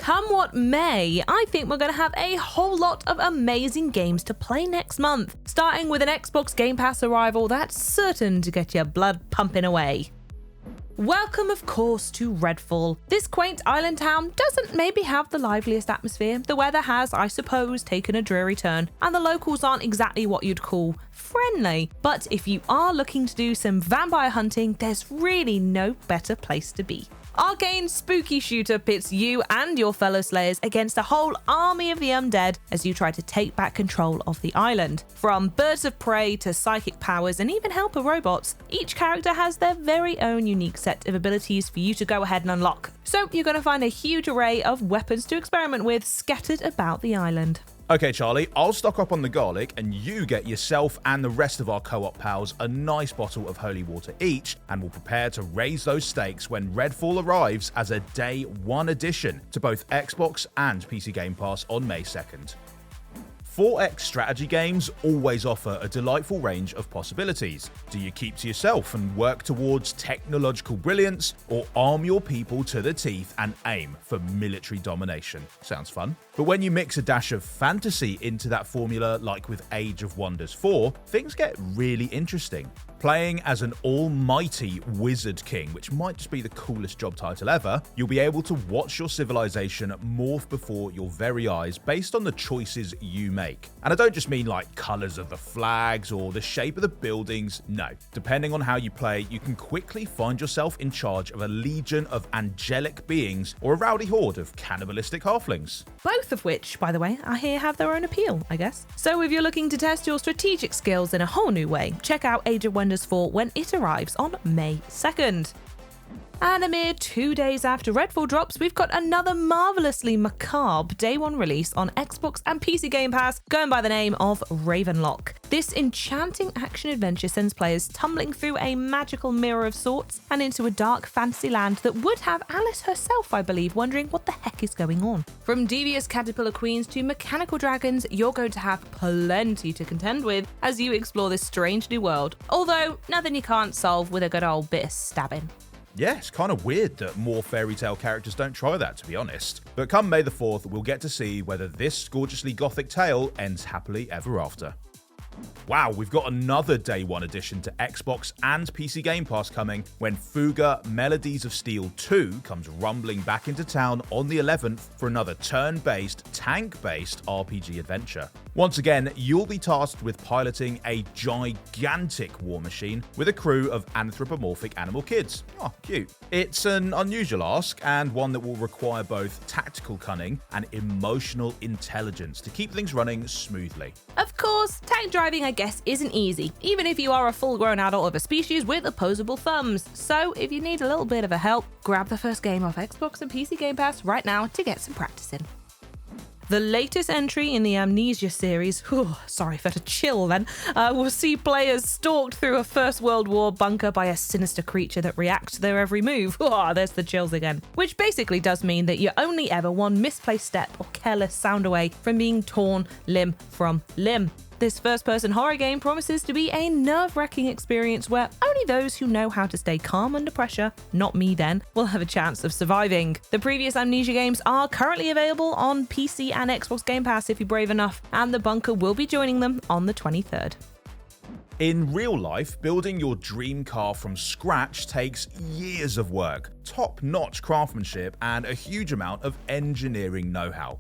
Come what may, I think we're going to have a whole lot of amazing games to play next month, starting with an Xbox Game Pass arrival that's certain to get your blood pumping away. Welcome, of course, to Redfall. This quaint island town doesn't maybe have the liveliest atmosphere, the weather has, I suppose, taken a dreary turn, and the locals aren't exactly what you'd call friendly. But if you are looking to do some vampire hunting, there's really no better place to be. Arcane's spooky shooter pits you and your fellow slayers against a whole army of the undead as you try to take back control of the island. From birds of prey to psychic powers and even helper robots, each character has their very own unique set of abilities for you to go ahead and unlock. So you're going to find a huge array of weapons to experiment with scattered about the island. Okay, Charley, I'll stock up on the garlic and you get yourself and the rest of our co-op pals a nice bottle of holy water each, and we'll prepare to raise those stakes when Redfall arrives as a Day 1 addition to both Xbox and PC Game Pass on May 2nd. 4X strategy games always offer a delightful range of possibilities. Do you keep to yourself and work towards technological brilliance, or arm your people to the teeth and aim for military domination? Sounds fun. But when you mix a dash of fantasy into that formula, like with Age of Wonders 4, things get really interesting. Playing as an almighty Wizard King, which might just be the coolest job title ever, you'll be able to watch your civilization morph before your very eyes based on the choices you make. And I don't just mean like colours of the flags or the shape of the buildings, no. Depending on how you play, you can quickly find yourself in charge of a legion of angelic beings or a rowdy horde of cannibalistic halflings. Both of which, by the way, I hear have their own appeal, I guess. So if you're looking to test your strategic skills in a whole new way, check out Age of Wonders 4 when it arrives on May 2nd. And a mere 2 days after Redfall drops, we've got another marvellously macabre Day 1 release on Xbox and PC Game Pass, going by the name of Ravenlok. This enchanting action-adventure sends players tumbling through a magical mirror of sorts and into a dark fantasy land that would have Alice herself, I believe, wondering what the heck is going on. From devious caterpillar queens to mechanical dragons, you're going to have plenty to contend with as you explore this strange new world, although nothing you can't solve with a good old bit of stabbing. Yeah, it's kind of weird that more fairy tale characters don't try that, to be honest. But come May the 4th, we'll get to see whether this gorgeously gothic tale ends happily ever after. Wow, we've got another Day 1 addition to Xbox and PC Game Pass coming when Fuga Melodies of Steel 2 comes rumbling back into town on the 11th for another turn-based, tank-based RPG adventure. Once again, you'll be tasked with piloting a gigantic war machine with a crew of anthropomorphic animal kids. Oh, cute. It's an unusual ask, and one that will require both tactical cunning and emotional intelligence to keep things running smoothly. Of course, tank driving, I guess, isn't easy, even if you are a full-grown adult of a species with opposable thumbs. So if you need a little bit of a help, grab the first game off Xbox and PC Game Pass right now to get some practice in. The latest entry in the Amnesia series, sorry for the chill then, will see players stalked through a First World War bunker by a sinister creature that reacts to their every move. There's the chills again. Which basically does mean that you're only ever one misplaced step or careless sound away from being torn limb from limb. This first-person horror game promises to be a nerve-wracking experience where only those who know how to stay calm under pressure, not me then, will have a chance of surviving. The previous Amnesia games are currently available on PC and Xbox Game Pass if you're brave enough, and the bunker will be joining them on the 23rd. In real life, building your dream car from scratch takes years of work, top-notch craftsmanship, and a huge amount of engineering know-how.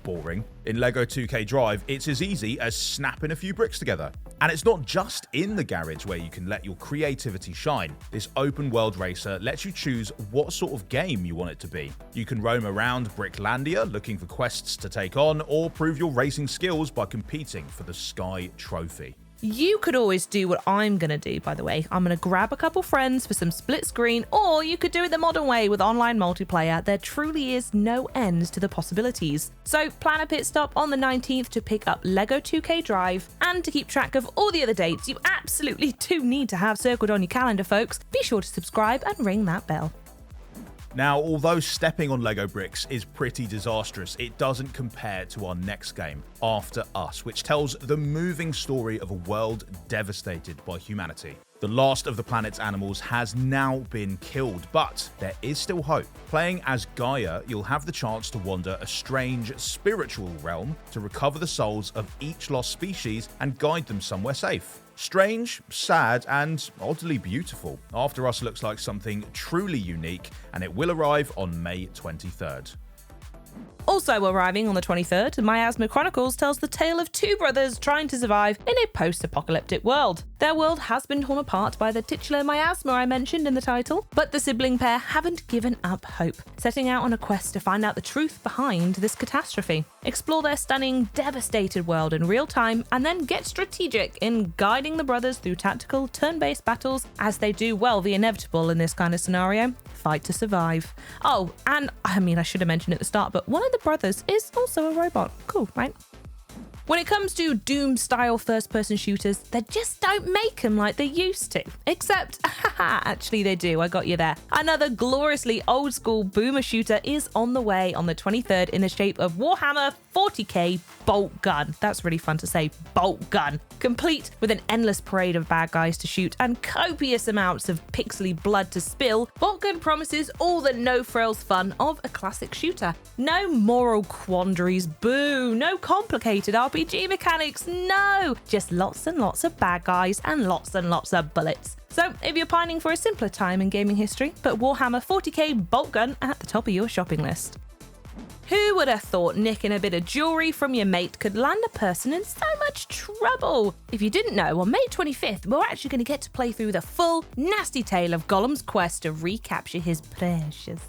Boring. In LEGO 2K Drive, it's as easy as snapping a few bricks together. And it's not just in the garage where you can let your creativity shine. This open world racer lets you choose what sort of game you want it to be. You can roam around Bricklandia looking for quests to take on, or prove your racing skills by competing for the Sky Trophy. You could always do what I'm going to do, by the way. I'm going to grab a couple friends for some split screen, or you could do it the modern way with online multiplayer. There truly is no end to the possibilities. So plan a pit stop on the 19th to pick up LEGO 2K Drive, and to keep track of all the other dates you absolutely do need to have circled on your calendar, folks, be sure to subscribe and ring that bell. Now, although stepping on Lego bricks is pretty disastrous, it doesn't compare to our next game, After Us, which tells the moving story of a world devastated by humanity. The last of the planet's animals has now been killed, but there is still hope. Playing as Gaia, you'll have the chance to wander a strange spiritual realm to recover the souls of each lost species and guide them somewhere safe. Strange, sad, and oddly beautiful. After Us looks like something truly unique, and it will arrive on May 23rd. Also arriving on the 23rd, Miasma Chronicles tells the tale of two brothers trying to survive in a post-apocalyptic world. Their world has been torn apart by the titular miasma I mentioned in the title, but the sibling pair haven't given up hope, setting out on a quest to find out the truth behind this catastrophe, explore their stunning, devastated world in real time, and then get strategic in guiding the brothers through tactical, turn-based battles as they do, well, the inevitable in this kind of scenario: fight to survive. Oh, and I should have mentioned at the start, but one of the brothers is also a robot. Cool, right? When it comes to Doom-style first-person shooters, they just don't make them like they used to. Except, actually they do, I got you there. Another gloriously old-school boomer shooter is on the way on the 23rd in the shape of Warhammer 40k Bolt Gun. That's really fun to say, Bolt Gun. Complete with an endless parade of bad guys to shoot and copious amounts of pixely blood to spill, Bolt Gun promises all the no-frills fun of a classic shooter. No moral quandaries, boo, no complicated RPG mechanics, no! Just lots and lots of bad guys and lots of bullets. So if you're pining for a simpler time in gaming history, put Warhammer 40k Bolt Gun at the top of your shopping list. Who would have thought nicking a bit of jewellery from your mate could land a person in so much trouble? If you didn't know, on May 25th, we're actually going to get to play through the full, nasty tale of Gollum's quest to recapture his precious.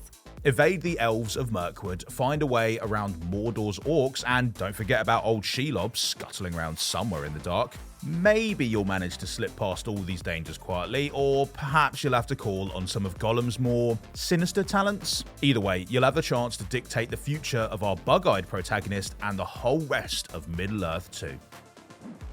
Evade the elves of Mirkwood, find a way around Mordor's orcs, and don't forget about old Shelob scuttling around somewhere in the dark. Maybe you'll manage to slip past all these dangers quietly, or perhaps you'll have to call on some of Gollum's more sinister talents. Either way, you'll have the chance to dictate the future of our bug-eyed protagonist and the whole rest of Middle-earth too.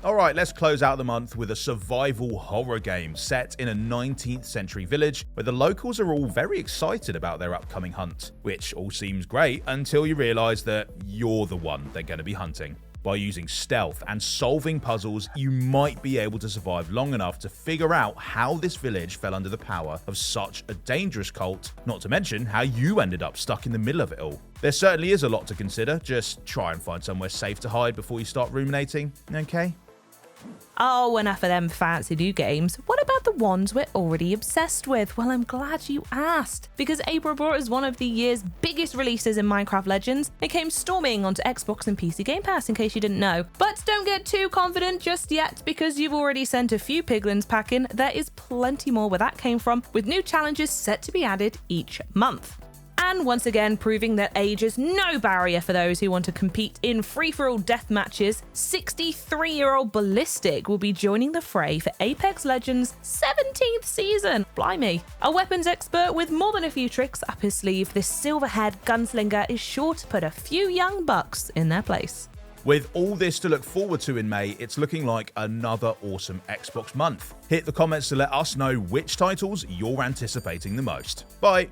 Alright, let's close out the month with a survival horror game set in a 19th century village where the locals are all very excited about their upcoming hunt, which all seems great until you realise that you're the one they're going to be hunting. By using stealth and solving puzzles, you might be able to survive long enough to figure out how this village fell under the power of such a dangerous cult, not to mention how you ended up stuck in the middle of it all. There certainly is a lot to consider, just try and find somewhere safe to hide before you start ruminating, okay? Oh, enough of them fancy new games. What about the ones we're already obsessed with? Well, I'm glad you asked, because April brought us one of the year's biggest releases in Minecraft Legends. It came storming onto Xbox and PC Game Pass, in case you didn't know. But don't get too confident just yet, because you've already sent a few piglins packing. There is plenty more where that came from, with new challenges set to be added each month. And once again, proving that age is no barrier for those who want to compete in free-for-all death matches, 63-year-old Ballistic will be joining the fray for Apex Legends' 17th season. Blimey. A weapons expert with more than a few tricks up his sleeve, this silver-haired gunslinger is sure to put a few young bucks in their place. With all this to look forward to in May, it's looking like another awesome Xbox month. Hit the comments to let us know which titles you're anticipating the most. Bye!